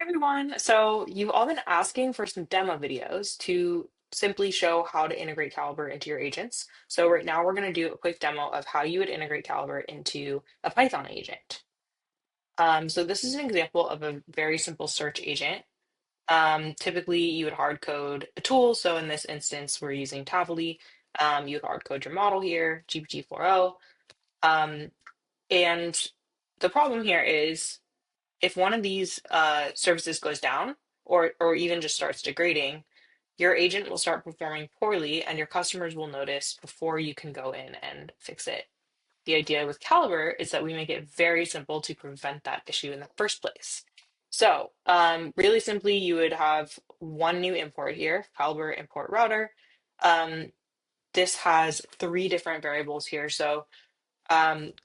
Everyone. So you've all been asking for some demo videos to simply show how to integrate Kalibr into your agents. So right now we're going to do a quick demo of how you would integrate Kalibr into a Python agent. So this is an example of a very simple search agent. Typically you would hard code a tool. So in this instance, we're using Tavily. You would hard code your model here, GPT-4o. Um, and the problem here is if one of these services goes down or even just starts degrading, your agent will start performing poorly and your customers will notice before you can go in and fix it. The idea with Kalibr is that we make it very simple to prevent that issue in the first place. So really simply, you would have one new import here, Kalibr import router. Um, this has three different variables here. So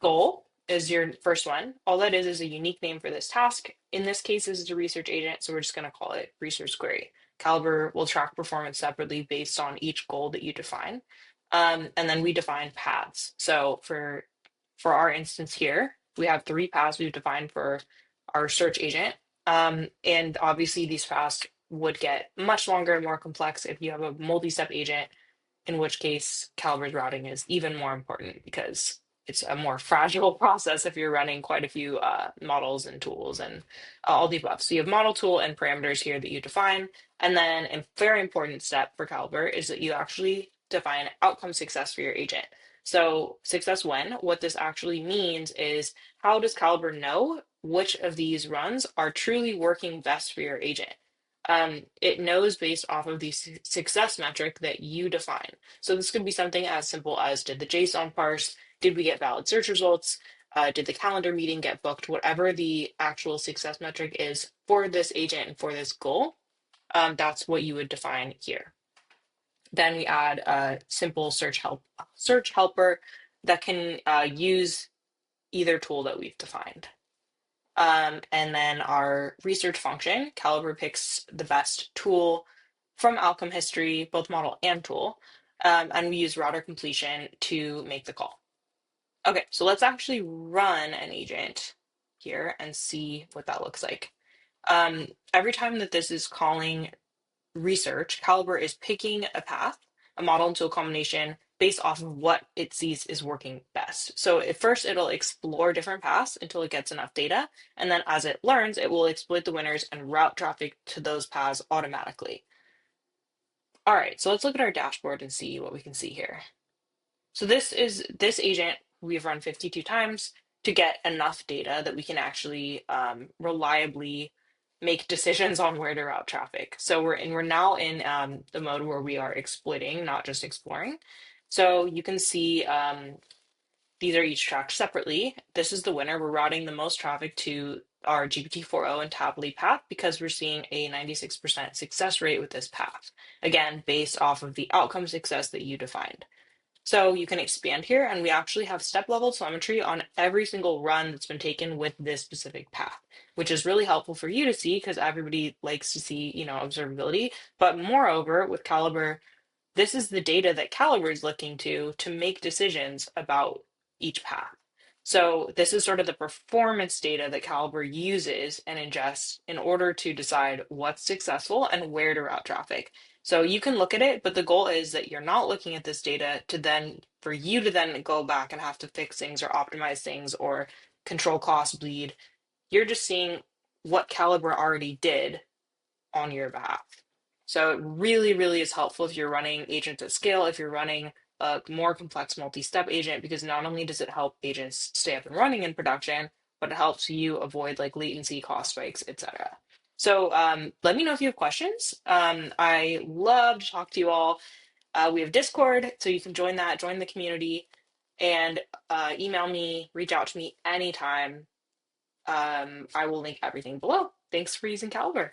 goal is your first one. All that is a unique name for this task. In this case, this is a research agent, so we're just going to call it research query. Kalibr will track performance separately based on each goal that you define. And then we define paths. So for our instance here, we have three paths we've defined for our search agent. And obviously these paths would get much longer and more complex if you have a multi-step agent, in which case Calibr's routing is even more important because it's a more fragile process if you're running quite a few models and tools and all the above. So you have model tool and parameters here that you define. And then a very important step for Kalibr is that you actually define outcome success for your agent. So success when, what this actually means is how does Kalibr know which of these runs are truly working best for your agent? It knows based off of the success metric that you define. So this could be something as simple as did the JSON parse, did we get valid search results, did the calendar meeting get booked, whatever the actual success metric is for this agent and for this goal, that's what you would define here. Then we add a simple search helper that can use either tool that we've defined. And then our research function, Kalibr picks the best tool from outcome history, both model and tool, and we use router completion to make the call. Okay, so let's actually run an agent here and see what that looks like. Every time that this is calling research, Kalibr is picking a path, a model into a combination based off of what it sees is working best. So at first it'll explore different paths until it gets enough data. And then as it learns, it will exploit the winners and route traffic to those paths automatically. All right, so let's look at our dashboard and see what we can see here. So this agent we've run 52 times to get enough data that we can actually reliably make decisions on where to route traffic. So we're now in the mode where we are exploiting, not just exploring. So you can see these are each tracked separately. This is the winner. We're routing the most traffic to our GPT-4o and Tavily path because we're seeing a 96% success rate with this path. Again, based off of the outcome success that you defined. So you can expand here, and we actually have step-level telemetry on every single run that's been taken with this specific path, which is really helpful for you to see because everybody likes to see, observability. But moreover, with Kalibr, this is the data that Kalibr is looking to make decisions about each path. So this is sort of the performance data that Kalibr uses and ingests in order to decide what's successful and where to route traffic. So you can look at it, but the goal is that you're not looking at this data for you to then go back and have to fix things or optimize things or control cost bleed. You're just seeing what Kalibr already did on your behalf. So it really, really is helpful if you're running agents at scale, if you're running a more complex multi-step agent, because not only does it help agents stay up and running in production, but it helps you avoid like latency, cost spikes, etc. So let me know if you have questions. I love to talk to you all. We have Discord, so you can join that, join the community, and email me, reach out to me anytime. I will link everything below. Thanks for using Kalibr.